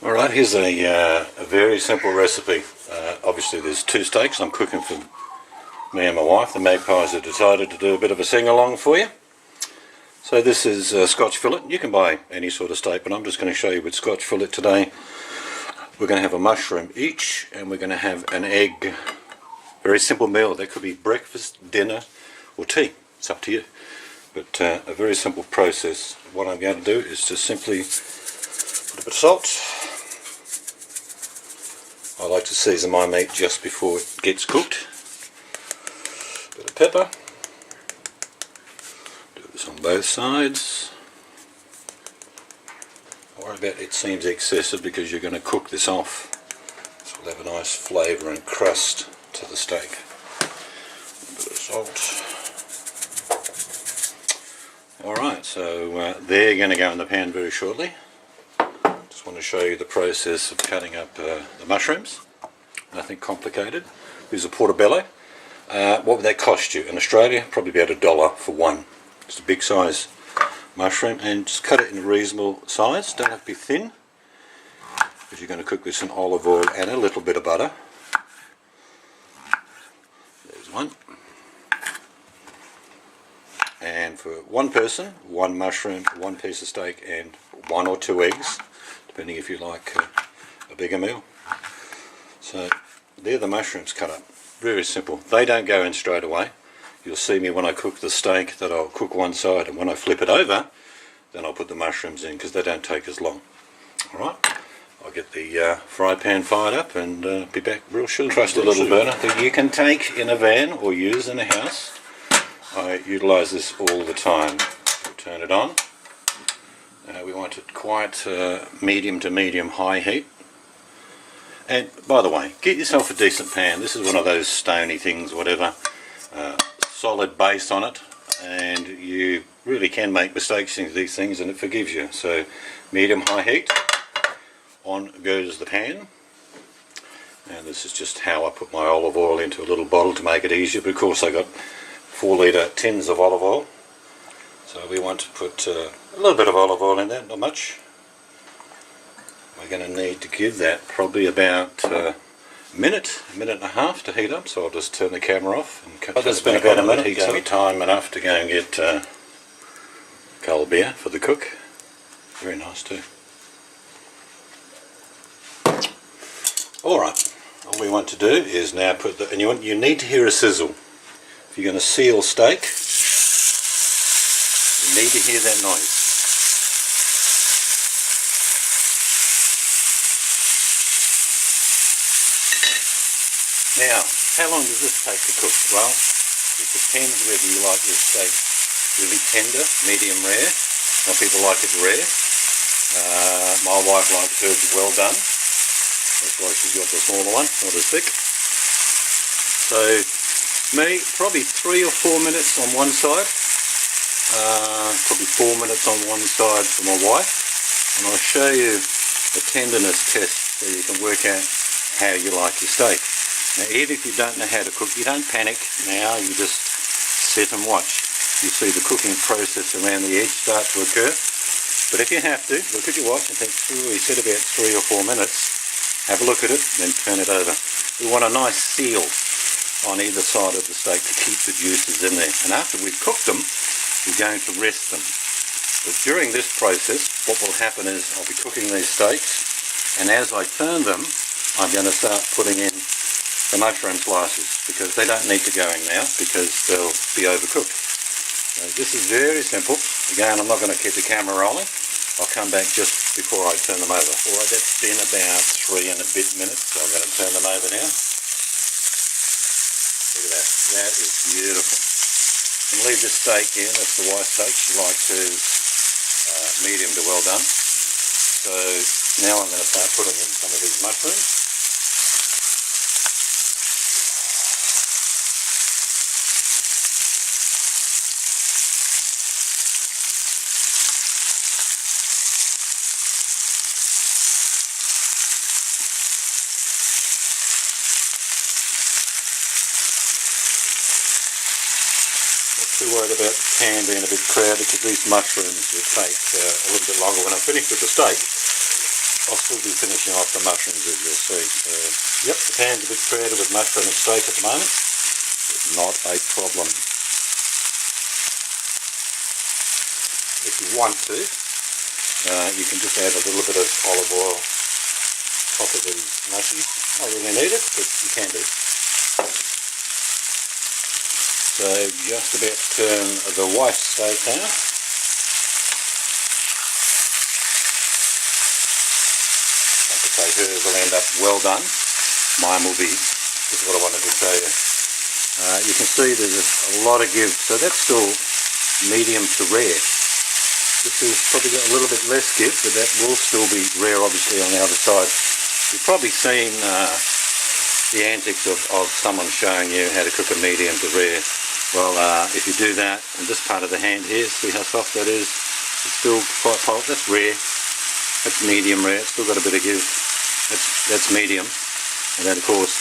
Alright, here's a very simple recipe. Obviously there's two steaks I'm cooking for me and my wife. The Magpies have decided to do a bit of a sing-along for you. So this is Scotch fillet. You can buy any sort of steak, but I'm just going to show you with Scotch fillet today. We're going to have a mushroom each, and we're going to have an egg. Very simple meal. That could be breakfast, dinner or tea. It's up to you. But a very simple process. What I'm going to do is just simply put a bit of salt. I like to season my meat just before it gets cooked. A bit of pepper. Do this on both sides. Don't worry about it seems excessive because you're going to cook this off. So we'll have a nice flavour and crust to the steak. A bit of salt. Alright, so they're going to go in the pan very shortly. Just want to show you the process of cutting up the mushrooms. Nothing complicated. Here's a portobello. What would that cost you? In Australia, probably about $1 for one. Just a big size mushroom, and just cut it in a reasonable size. Don't have to be thin, because you're going to cook this in olive oil and a little bit of butter. There's one. And for one person, one mushroom, one piece of steak, and 1 or 2 eggs, depending if you like a bigger meal. So they're the mushrooms cut up. Very simple. They don't go in straight away. You'll see me when I cook the steak that I'll cook one side, and when I flip it over, then I'll put the mushrooms in because they don't take as long. Alright, I'll get the fry pan fired up and be back real soon. Trust a little burner that you can take in a van or use in a house. I utilise this all the time. We'll turn it on. We want it quite medium to medium high heat. And by the way, get yourself a decent pan. This is one of those stony things, whatever. Solid base on it, and you really can make mistakes in these things and it forgives you. So medium high heat. On goes the pan. And this is just how I put my olive oil into a little bottle to make it easier, but of course I got 4-litre tins of olive oil, so we want to put a little bit of olive oil in there, not much. We're going to need to give that probably about a minute and a half to heat up, so I'll just turn the camera off. And there's been about a minute. Heats me time enough to go and get cold beer for the cook. Very nice too. Alright, all we want to do is now put the, and you need to hear a sizzle. If you're going to seal steak, you need to hear that noise. Now, how long does this take to cook? Well, it depends whether you like your steak really tender, medium rare. Some people like it rare. My wife likes hers well done. That's why she's got the smaller one, not as thick. So, me, probably 3 or 4 minutes on one side, probably 4 minutes on one side for my wife, and I'll show you a tenderness test so you can work out how you like your steak. Now even if you don't know how to cook, you don't panic now, you just sit and watch. You see the cooking process around the edge start to occur, but if you have to, look at your watch and think, oh, he said about 3 or 4 minutes, have a look at it, then turn it over. We want a nice seal on either side of the steak to keep the juices in there, and after we've cooked them we're going to rest them. But during this process what will happen is I'll be cooking these steaks, and as I turn them I'm going to start putting in the mushroom slices, because they don't need to go in now because they'll be overcooked. So this is very simple. Again, I'm not going to keep the camera rolling. I'll come back just before I turn them over. Alright, that's been about 3 and a bit minutes, so I'm going to turn them over now. Look at that, that is beautiful. And leave this steak here, that's the white steak. She likes hers medium to well done. So now I'm going to start putting in some of these mushrooms. Too worried about the pan being a bit crowded because these mushrooms will take a little bit longer. When I finish with the steak, I'll still be finishing off the mushrooms, as you'll see. Yep, the pan's a bit crowded with mushroom and steak at the moment, but not a problem. If you want to, you can just add a little bit of olive oil on top of these mushies. Not really need it, but you can do. So just about to turn the white steak now. Like I say, hers will end up well done. Mine will be, this is what I wanted to show you. You can see there's a lot of give, so that's still medium to rare. This has probably got a little bit less give, but that will still be rare obviously on the other side. You've probably seen the antics of someone showing you how to cook a medium to rare. Well, if you do that, and this part of the hand here, see how soft that is? It's still quite pulp. That's rare. That's medium rare. It's still got a bit of give. That's medium. And then of course,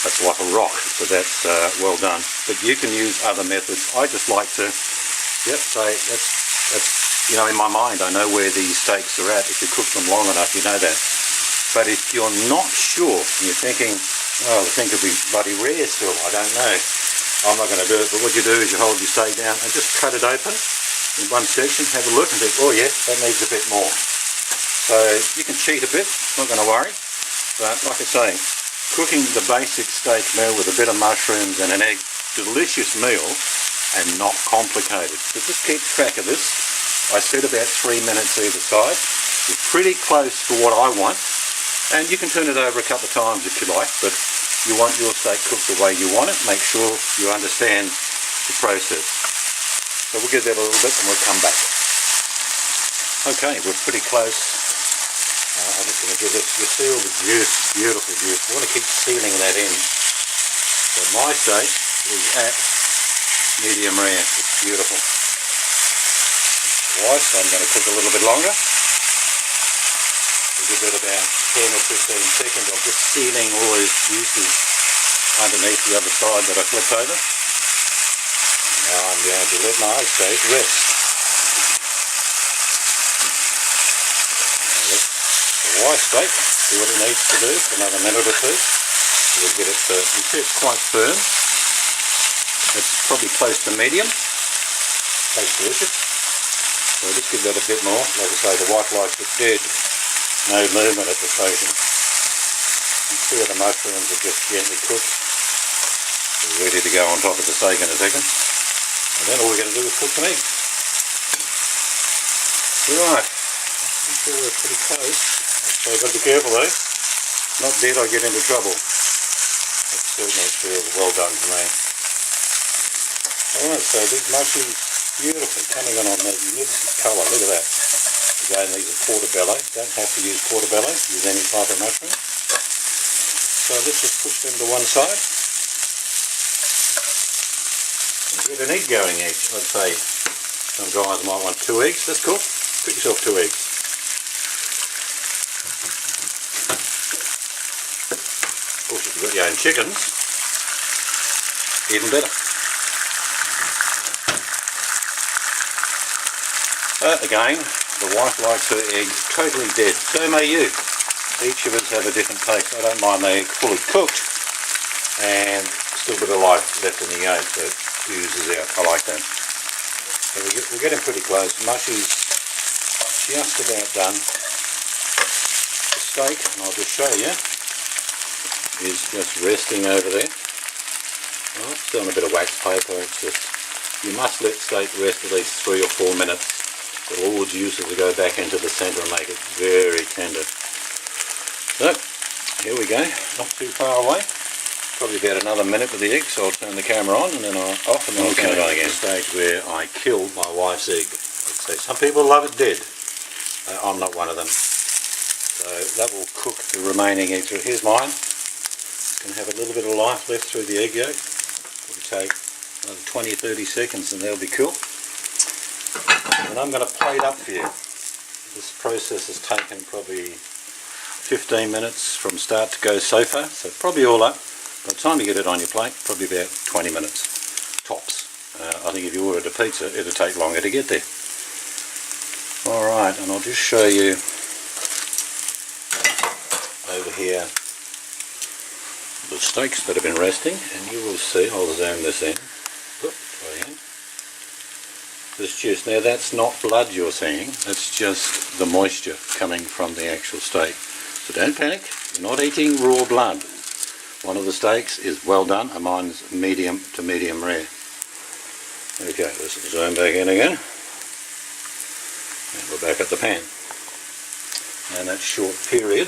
that's like a rock. So that's well done. But you can use other methods. I just like to, say that's you know, in my mind, I know where these steaks are at. If you cook them long enough, you know that. But if you're not sure, and you're thinking, oh, the thing could be bloody rare still, I don't know. I'm not going to do it, but what you do is you hold your steak down and just cut it open in one section, have a look and think, oh yeah, that needs a bit more. So you can cheat a bit, not going to worry. But like I say, cooking the basic steak meal with a bit of mushrooms and an egg, delicious meal and not complicated. So just keep track of this. I said about 3 minutes either side. You're pretty close to what I want. And you can turn it over a couple of times if you like, but you want your steak cooked the way you want it. Make sure you understand the process. So we'll give that a little bit and we'll come back. Okay, we're pretty close. I'm just going to give it, you see all the juice, beautiful juice. I want to keep sealing that in. So my steak is at medium rare. It's beautiful. Right, so I'm going to cook a little bit longer. We'll give it about 10 or 15 seconds of just sealing all those juices underneath the other side that I flipped over. And now I'm going to let my steak rest. Now let the white steak do what it needs to do for another minute or two. So we'll get it, you see it's quite firm. It's probably close to medium. Tastes delicious. So just give that a bit more. Like I say, the white likes it dead. No movement at the station. And 2 of the mushrooms are just gently cooked. We're ready to go on top of the steak in a second. And then all we're going to do is cook some eggs. Right. I'm sure we're pretty close. So I've got to be careful though. Not dead, I get into trouble. That certainly feels well done to me. Alright, so these mushrooms, beautiful, coming on magnificent colour. Look at that. Again, these are portobello. Don't have to use portobello, use any type of mushroom. So let's just push them to one side. And get an egg going each. I'd say some guys might want 2 eggs. That's cool. Put yourself 2 eggs. Of course, if you've got your own chickens, even better. Again, the wife likes her eggs totally dead. So may you. Each of us have a different taste. I don't mind the egg fully cooked and still a bit of life left in the yolk that oozes out. I like that. So we're getting pretty close. Mushy's just about done. The steak, and I'll just show you, is just resting over there. Well, still on a bit of wax paper. It's just, you must let steak rest at least 3 or 4 minutes. So all the juices will go back into the centre and make it very tender. So, here we go, not too far away. Probably about another minute with the egg, so I'll turn the camera on and then I'll off and then I'll come on again. The stage where I killed my wife's egg. I'd say some people love it dead. I'm not one of them. So that will cook the remaining eggs. Here's mine. It's going to have a little bit of life left through the egg yolk. It'll take another 20-30 seconds and they'll be cool. And I'm going to plate up for you. This process has taken probably 15 minutes from start to go so far, so probably all up. By the time you get it on your plate, probably about 20 minutes, tops. I think if you ordered a pizza, it'll take longer to get there. Alright, and I'll just show you steaks that have been resting, and you will see, I'll zoom this in. This juice, now that's not blood you're seeing, that's just the moisture coming from the actual steak. So don't panic, you're not eating raw blood. One of the steaks is well done and mine's medium to medium rare. Okay, let's zoom back in again. And we're back at the pan. And that short period,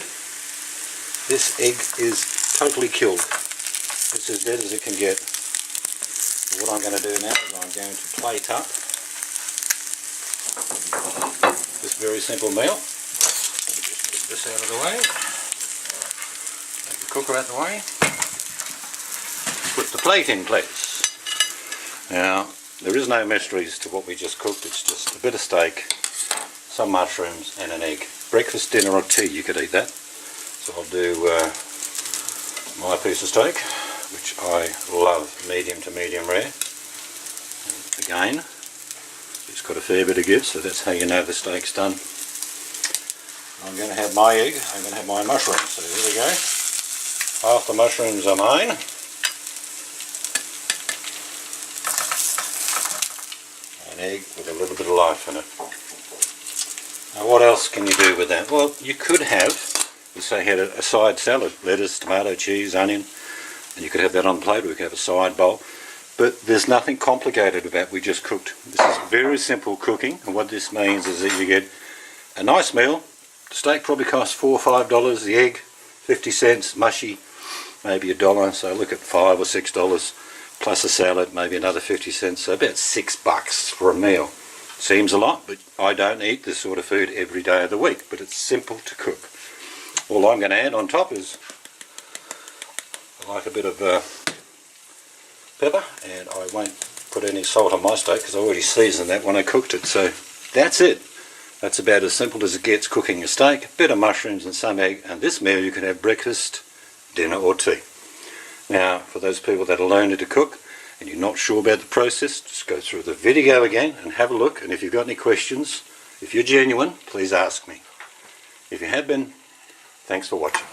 this egg is totally killed. It's as dead as it can get. So what I'm going to do now is I'm going to plate up this very simple meal. Just get this out of the way. Take the cooker out of the way. Put the plate in place. Now, there is no mysteries to what we just cooked. It's just a bit of steak, some mushrooms and an egg. Breakfast, dinner or tea, you could eat that. So I'll do my piece of steak, which I love, medium to medium rare. And again, it's got a fair bit of give, so that's how you know the steak's done. I'm going to have my egg, I'm going to have my mushrooms. So here we go. Half the mushrooms are mine. An egg with a little bit of life in it. Now what else can you do with that? Well, you could have, let's say, had a side salad, lettuce, tomato, cheese, onion, and you could have that on the plate, or you could have a side bowl. But there's nothing complicated about we just cooked. This is very simple cooking, and what this means is that you get a nice meal. The steak probably costs $4 or $5, the egg 50 cents, mushy maybe $1, so look at $5 or $6, plus a salad maybe another 50 cents, so about $6 for a meal. Seems a lot, but I don't eat this sort of food every day of the week, but it's simple to cook. All I'm going to add on top is, I like a bit of pepper, and I won't put any salt on my steak because I already seasoned that when I cooked it. So that's it. That's about as simple as it gets, cooking a steak, a bit of mushrooms and some egg, and this meal you can have breakfast, dinner or tea. Now for those people that are learning to cook and you're not sure about the process, just go through the video again and have a look, and if you've got any questions, if you're genuine, please ask me. If you have been, thanks for watching.